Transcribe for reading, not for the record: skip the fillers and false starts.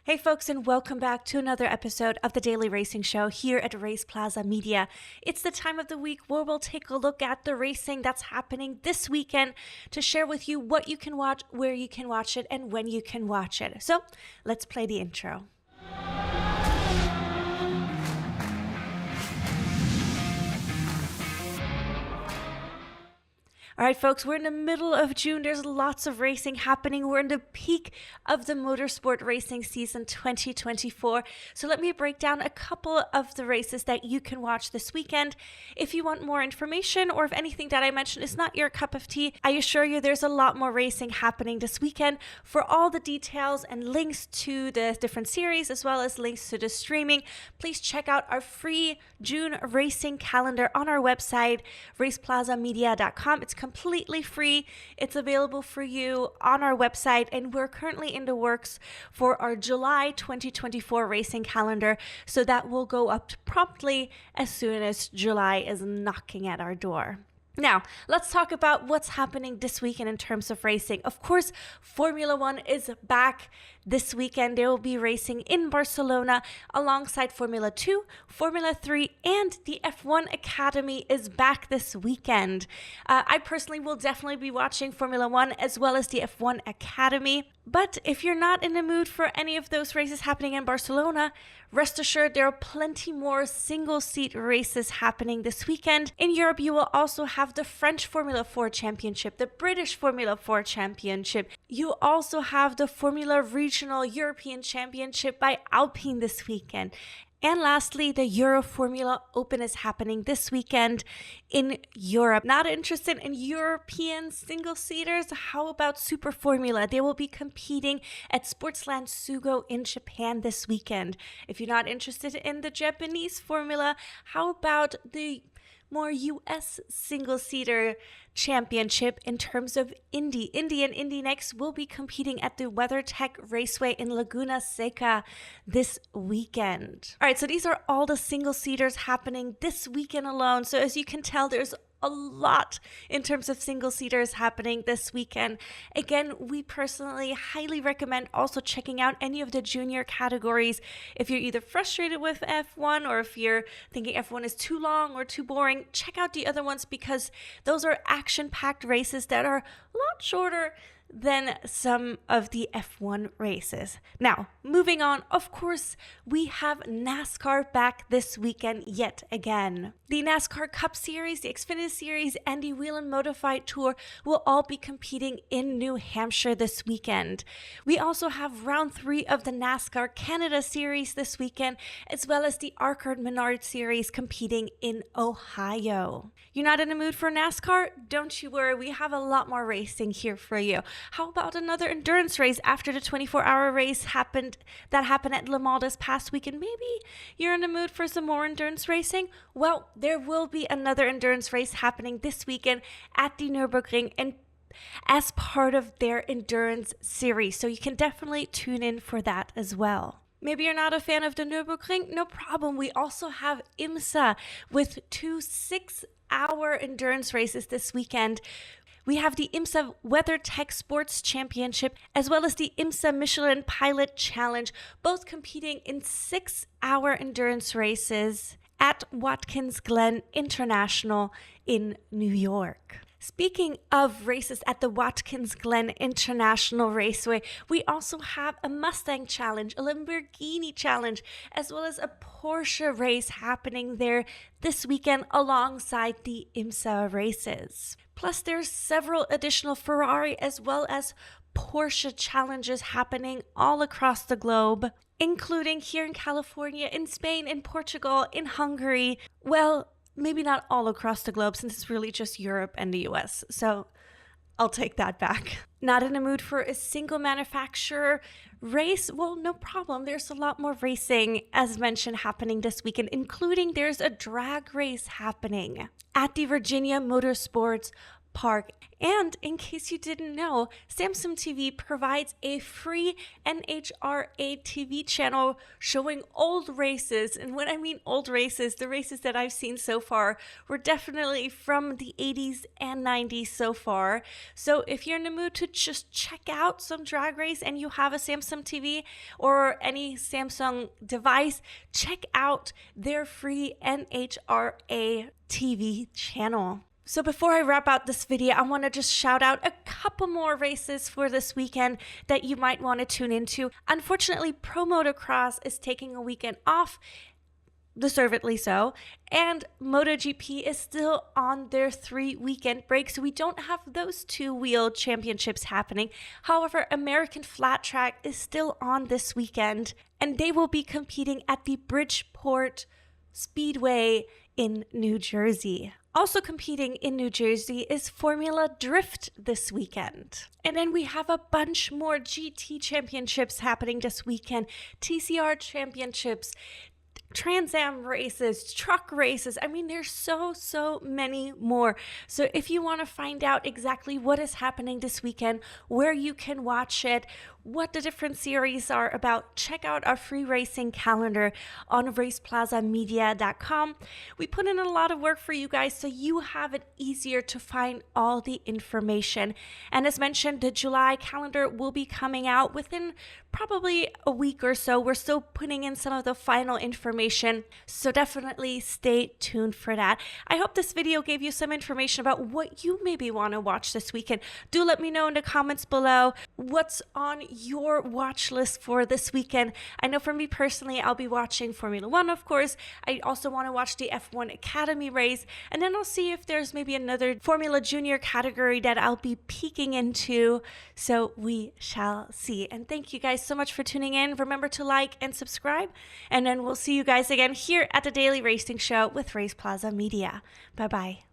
Hey folks, and welcome back to another episode of the Daily Racing Show here at RacePlazaMedia. It's the time of the week where we'll take a look at the racing that's happening this weekend to share with you what you can watch, where you can watch it, and when you can watch it. So let's play the intro. All right, folks, we're in the middle of June. There's lots of racing happening. We're in the peak of the motorsport racing season 2024. So let me break down a couple of the races that you can watch this weekend. If you want more information or if anything that I mentioned is not your cup of tea, I assure you there's a lot more racing happening this weekend. For all the details and links to the different series, as well as links to the streaming, please check out our free June racing calendar on our website, RacePlazaMedia.com. It's completely free. It's available for you on our website, and we're currently in the works for our July 2024 racing calendar, so that will go up promptly as soon as July is knocking at our door. Now, let's talk about what's happening this weekend in terms of racing. Of course, Formula One is back this weekend. They will be racing in Barcelona alongside Formula 2, Formula 3, and the F1 Academy is back this weekend. I personally will definitely be watching Formula 1 as well as the F1 Academy. But if you're not in the mood for any of those races happening in Barcelona, rest assured there are plenty more single-seat races happening this weekend. In Europe, you will also have the French Formula 4 Championship, the British Formula 4 Championship. You also have the Formula Regional European Championship by Alpine this weekend. And lastly, the Euro Formula Open is happening this weekend in Europe. Not interested in European single-seaters? How about Super Formula? They will be competing at Sportsland Sugo in Japan this weekend. If you're not interested in the Japanese Formula, how about the more U.S. single-seater championship in terms of Indy? Indy and Indy Next will be competing at the WeatherTech Raceway in Laguna Seca this weekend. All right, so these are all the single-seaters happening this weekend alone. So as you can tell, there's a lot in terms of single-seaters happening this weekend. Again, we personally highly recommend also checking out any of the junior categories. If you're either frustrated with F1 or if you're thinking F1 is too long or too boring, check out the other ones because those are action-packed races that are a lot shorter than some of the F1 races. Now, moving on, of course, we have NASCAR back this weekend yet again. The NASCAR Cup Series, the Xfinity Series, and the Whelen Modified Tour will all be competing in New Hampshire this weekend. We also have round 3 of the NASCAR Canada Series this weekend, as well as the Arcade Menard Series competing in Ohio. You're not in the mood for NASCAR? Don't you worry, we have a lot more racing here for you. How about another endurance race after the 24-hour race happened at Le Mans this past weekend? Maybe you're in the mood for some more endurance racing? Well, there will be another endurance race happening this weekend at the Nürburgring and as part of their endurance series. So you can definitely tune in for that as well. Maybe you're not a fan of the Nürburgring? No problem. We also have IMSA with 2 6-hour endurance races this weekend. We have the IMSA WeatherTech Sports Championship as well as the IMSA Michelin Pilot Challenge, both competing in 6-hour endurance races at Watkins Glen International in New York. Speaking of races at the Watkins Glen International Raceway, we also have a Mustang Challenge, a Lamborghini Challenge, as well as a Porsche race happening there this weekend alongside the IMSA races. Plus, there's several additional Ferrari as well as Porsche challenges happening all across the globe, including here in California, in Spain, in Portugal, in Hungary. Well, maybe not all across the globe since it's really just Europe and the US. So I'll take that back. Not in the mood for a single manufacturer race? Well, no problem. There's a lot more racing, as mentioned, happening this weekend, including there's a drag race happening at the Virginia Motorsports park. And in case you didn't know, Samsung TV provides a free NHRA TV channel showing old races. And when I mean old races, the races that I've seen so far were definitely from the 80s and 90s so far. So if you're in the mood to just check out some drag race and you have a Samsung TV or any Samsung device, check out their free NHRA TV channel. So before I wrap out this video, I want to just shout out a couple more races for this weekend that you might want to tune into. Unfortunately, Pro Motocross is taking a weekend off, deservedly so, and MotoGP is still on their 3-weekend break, so we don't have those two-wheel championships happening. However, American Flat Track is still on this weekend, and they will be competing at the Bridgeport Speedway in New Jersey. Also competing in New Jersey is Formula Drift this weekend. And then we have a bunch more GT championships happening this weekend, TCR championships, Trans Am races, truck races. I mean, there's so many more. So if you want to find out exactly what is happening this weekend, where you can watch it, what the different series are about, check out our free racing calendar on RacePlazaMedia.com. We put in a lot of work for you guys so you have it easier to find all the information. And as mentioned, the July calendar will be coming out within probably a week or so. We're still putting in some of the final information, so definitely stay tuned for that. I hope this video gave you some information about what you maybe want to watch this weekend. Do let me know in the comments below what's on your watch list for this weekend. I know for me personally, I'll be watching Formula One, of course. I also want to watch the F1 Academy race, and then I'll see if there's maybe another Formula Junior category that I'll be peeking into, so we shall see. And thank you guys so much for tuning in. Remember to like and subscribe, and then we'll see you guys again here at the Daily Racing Show with Race Plaza Media. Bye-bye.